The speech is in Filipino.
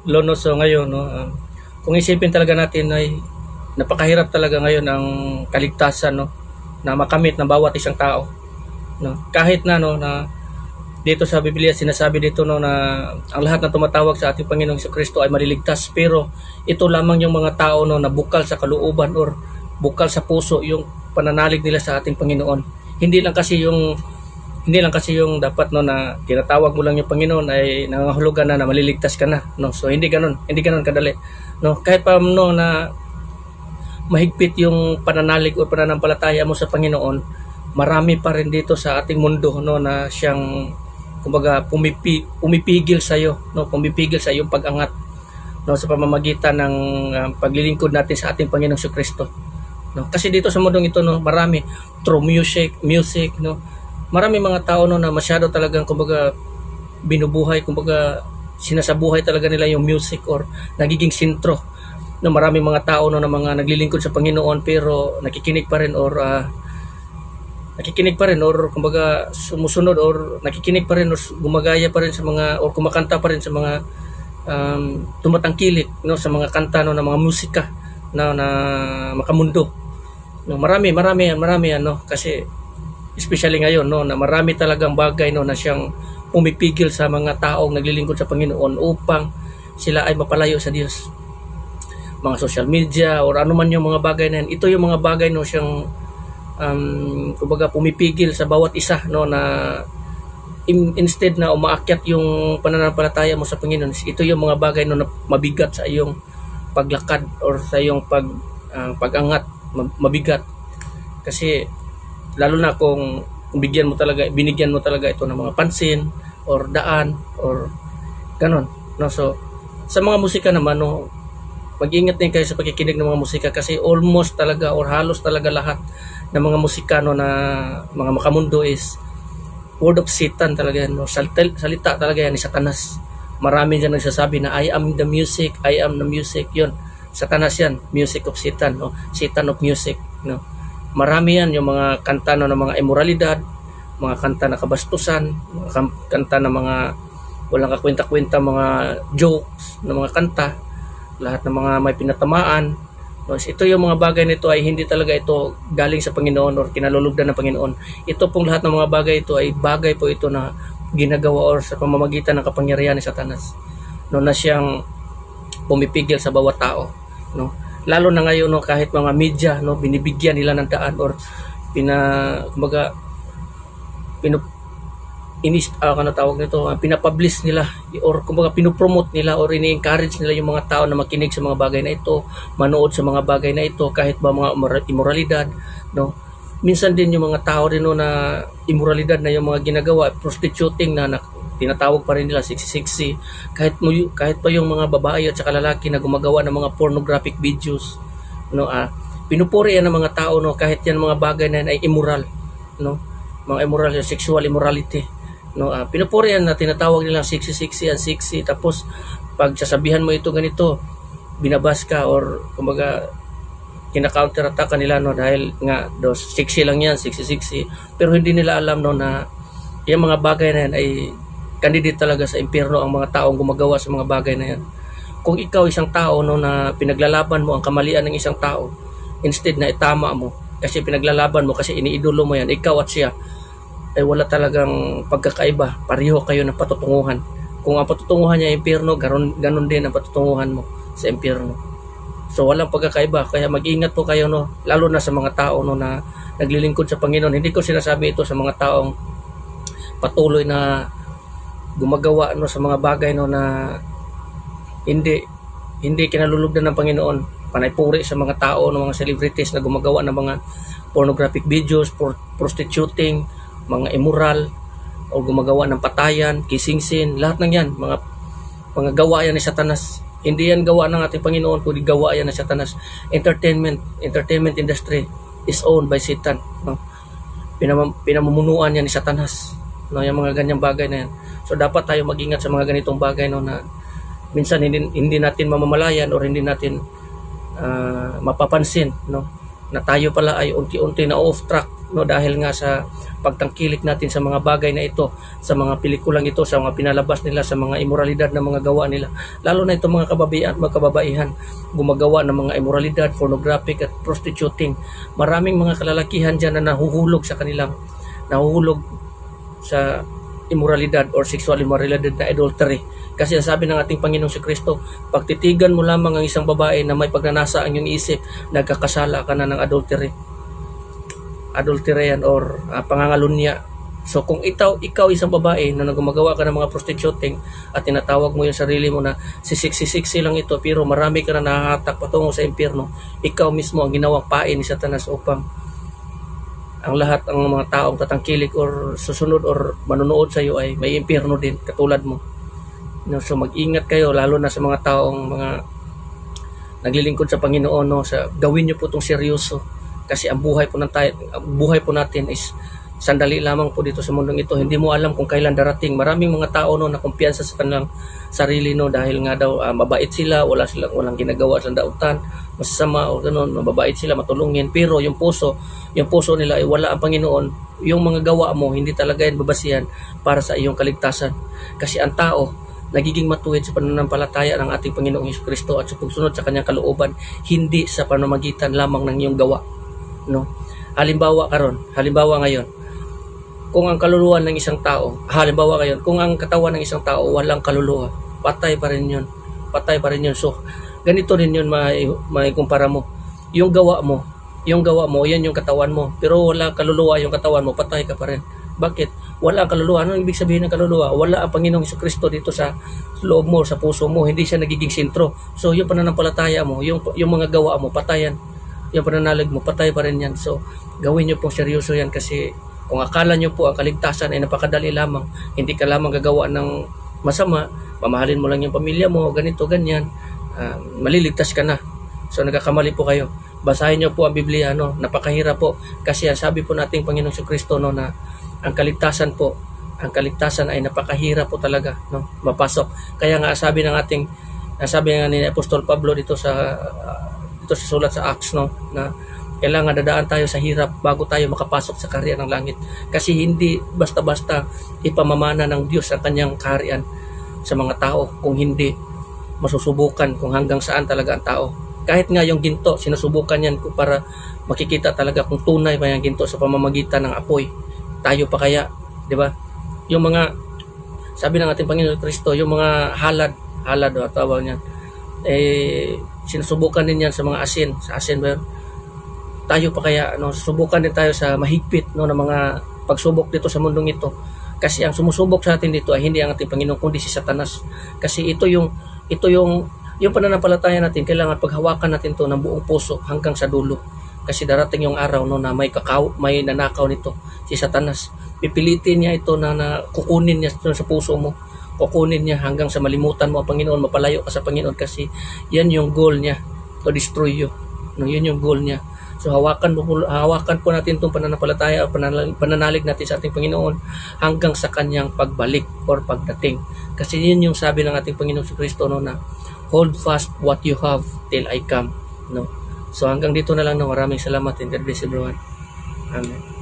Lono, so ngayon, no, kung isipin talaga natin ay napakahirap talaga ngayon ang kaligtasan, no, na makamit ng bawat isang tao, no. Kahit na, no, na dito sa Biblia sinasabi dito, no, na ang lahat na tumatawag sa ating Panginoong Kristo ay maliligtas, pero ito lamang yung mga tao, no, na bukal sa kalooban or bukal sa puso yung pananalig nila sa ating Panginoon. Hindi lang kasi yung dapat, no, na tinatawag mo lang yung Panginoon ay nangangahulugan na maliligtas ka na, no. So hindi ganoon kadali, no. Kahit pa, no, na mahigpit yung pananalig o pananampalataya mo sa Panginoon, marami pa rin dito sa ating mundo, no, na siyang kumbaga pumipigil sa iyo, no, pumipigil sa iyong pag-angat, no, sa pamamagitan ng paglilingkod natin sa ating Panginoong Kristo, no. Kasi dito sa mundong ito, no, marami through music, no, marami mga tao, no, na masyado talagang kumbaga binubuhay, kumbaga sinasabuhay talaga nila yung music or nagiging sentro, no. Marami mga tao, no, na mga naglilingkod sa Panginoon pero nakikinig pa rin or kumbaga sumusunod or nakikinig pa rin or gumagaya pa rin sa mga or kumakanta pa rin sa mga tumatangkilik, no, sa mga kanta, no, na mga musika na makamundo, no. Marami ano, kasi especially ngayon, no, na marami talagang bagay, no, na siyang pumipigil sa mga taong naglilingkod sa Panginoon upang sila ay mapalayo sa Diyos. Mga social media or ano man yung mga bagay na yan, ito yung mga bagay, no, siyang kumbaga pumipigil sa bawat isa, no, na instead na umaakyat yung pananampalataya mo sa Panginoon, ito yung mga bagay, no, na mabigat sa iyong paglakad or sa iyong pag-angat, mabigat. Kasi lalo na kung binigyan mo talaga ito ng mga pansin or daan or ganon, no. So sa mga musika naman, no, mag-ingat din kayo sa pagkikinig ng mga musika kasi almost talaga or halos talaga lahat ng mga musika, no, na mga makamundo is word of Satan talaga yan, no. Salita talaga yan ni Satanas. Marami dyan nagsasabi na I am the music, yun, Satanas yan, music of Satan, no, Satan of music, no. Marami yan, yung mga kanta, no, ng mga immoralidad, mga kanta na kabastusan, mga kanta na mga walang kakwenta-kwenta, mga jokes na mga kanta, lahat ng mga may pinatamaan, no. Ito yung mga bagay nito ay hindi talaga ito galing sa Panginoon or kinalulugdan ng Panginoon. Ito pong lahat ng mga bagay ito ay bagay po ito na ginagawa or sa pamamagitan ng kapangyarihan ni Satanas, no, na siyang pumipigil sa bawat tao, no. Lalo na ngayon, no, kahit mga media, no, binibigyan nila ng daan or pinapublish nila or kumbaga pinopromote nila or ini-encourage nila yung mga tao na makinig sa mga bagay na ito, manood sa mga bagay na ito, kahit ba mga immoralidad, no. Minsan din yung mga tao rin, no, na immoralidad na yung mga ginagawa, prostituting na tinatawag pa rin nila sexy, kahit pa yung mga babae at saka lalaki na gumagawa ng mga pornographic videos, no. Pinupuri yan ng mga tao, no, kahit yan mga bagay na yan ay immoral, no, mga immoral, sexual immorality, no. Pinupuri yan na tinatawag nila sexy, tapos pag sasabihan mo ito ganito, binabas ka or kumbaga kina-counter attack nila, no, dahil nga sexy lang yan, sexy, pero hindi nila alam, no, na yung mga bagay na yan ay candidate talaga sa impyerno ang mga taong gumagawa sa mga bagay na yan. Kung ikaw isang tao, no, na pinaglalaban mo ang kamalian ng isang tao, instead na itama mo kasi pinaglalaban mo, kasi iniidolo mo yan, ikaw at siya ay wala talagang pagkakaiba, pareho kayo ng patutunguhan. Kung ang patutunguhan niya ay impyerno, ganon din ang patutunguhan mo sa impyerno. So walang pagkakaiba, kaya mag-ingat po kayo, no, lalo na sa mga tao, no, na naglilingkod sa Panginoon. Hindi ko sinasabi ito sa mga taong patuloy na gumagawa, no, sa mga bagay, no, na hindi kinalulugdan ng Panginoon, panaypuri sa mga tao, ng mga celebrities na gumagawa ng mga pornographic videos, prostituting, mga immoral o gumagawa ng patayan, kissing scene, lahat ng yan mga gawa yan ni Satanas. Hindi yan gawa ng ating Panginoon, kundi gawa yan ni Satanas. Entertainment industry is owned by Satan, no. Pinamumunuan yan ni Satanas, no, yung mga ganyang bagay na yan. So dapat tayo mag-ingat sa mga ganitong bagay, no, na minsan hindi natin mamamalayan or hindi natin mapapansin, no, na tayo pala ay unti-unti na off track, no, dahil nga sa pagtangkilik natin sa mga bagay na ito, sa mga pelikulang ito, sa mga pinalabas nila, sa mga immoralidad na mga gawa nila. Lalo na itong mga kababaihan, gumagawa ng mga immoralidad, pornographic at prostituting. Maraming mga kalalakihan dyan na nahuhulog sa immoralidad or sexual immoralidad na adultery. Kasi ang sabi ng ating Panginoong si Kristo, pagtitigan mo lamang ang isang babae na may pagnanasa ang iyong isip, nagkakasala ka na ng adultery yan or pangangalunya. So kung ikaw isang babae na gumagawa ka ng mga prostituting at tinatawag mo yung sarili mo na sisiksi lang ito, pero marami ka na nahahatak patungo sa impyerno, ikaw mismo ang ginawang pain ni Satanas upang ang lahat ng mga taong tatangkilik or susunod or manonood sa iyo ay may impyerno din katulad mo. No, so mag-ingat kayo, lalo na sa mga taong mga naglilingkod sa Panginoon, no, sa gawin niyo po itong seryoso. Kasi ang buhay po natin is sandali lamang po dito sa mundong ito. Hindi mo alam kung kailan darating. Maraming mga tao, no, na kumpiyansa sa kanilang sarili, no, dahil nga daw mabait sila, walang ginagawa sa dautan, masasama o gano'n, mababait sila, matulungin. Pero yung puso nila ay wala ang Panginoon. Yung mga gawa mo, hindi talaga yan babasihan para sa iyong kaligtasan. Kasi ang tao nagiging matuwid sa pananampalataya ng ating Panginoong Jesucristo at sa pagsunod sa kanyang kalooban, hindi sa pamamagitan lamang ng iyong gawa. No? Halimbawa ngayon, kung ang kaluluwa ng isang tao, kung ang katawan ng isang tao walang kaluluwa, patay pa rin yun. So, ganito rin yun maikumpara mo. Yung gawa mo, yan yung katawan mo. Pero wala kaluluwa yung katawan mo, patay ka pa rin. Bakit? Wala ang kaluluwa. Ano ibig sabihin ng kaluluwa? Wala ang Panginoong Jesucristo dito sa loob mo, sa puso mo. Hindi siya nagiging sentro. So, yung pananampalataya mo, yung mga gawa mo, patayan. Yung pananalig mo, patay pa rin yan. So, gawin nyo pong seryoso yan kasi kung akala nyo po ang kaligtasan ay napakadali lamang, hindi ka lamang gagawa ng masama, mamahalin mo lang yung pamilya mo, ganito, ganyan, maliligtas ka na. So, nagkakamali po kayo. Basahin nyo po ang Biblia, no? Napakahirap po. Kasi ang sabi po nating Panginoong Jesucristo, no, na ang kaligtasan ay napakahirap po talaga, no, mapasok. Kaya nga sabi nga ni Apostol Pablo dito sa sulat sa Acts, no, na kailangan dadaan tayo sa hirap bago tayo makapasok sa kaharian ng langit. Kasi hindi basta-basta ipamamana ng Diyos ang kanyang kaharian sa mga tao kung hindi masusubukan kung hanggang saan talaga ang tao. Kahit nga yung ginto, sinusubukan yan para makikita talaga kung tunay ba yung ginto sa pamamagitan ng apoy. Tayo pa kaya, di ba? Yung mga, sabi ng ating Panginoon Kristo, yung mga halad o tawag niyan, sinusubukan din yan sa mga asin. Sa asin ba yun? Tayo pa kaya, no, susubukan din tayo sa mahigpit, no, ng mga pagsubok dito sa mundong ito. Kasi ang sumusubok sa atin dito ay hindi ang ating Panginoon kundi si Satanas. Kasi ito yung pananampalataya natin, kailangan paghawakan natin to ng buong puso hanggang sa dulo. Kasi darating yung araw, no, na may nanakaw nito, si Satanas. Pipilitin niya ito na kukunin niya sa puso mo. Kukunin niya hanggang sa malimutan mo ang Panginoon, mapalayo ka sa Panginoon kasi yan yung goal niya, to destroy you. No, yun yung goal niya. So hawakan po natin itong pananampalataya o pananalig natin sa ating Panginoon hanggang sa kanyang pagbalik or pagdating. Kasi yun yung sabi ng ating Panginoon Jesucristo, no, na hold fast what you have till I come. No? So hanggang dito na lang, no. Maraming salamat and God bless everyone. Amen.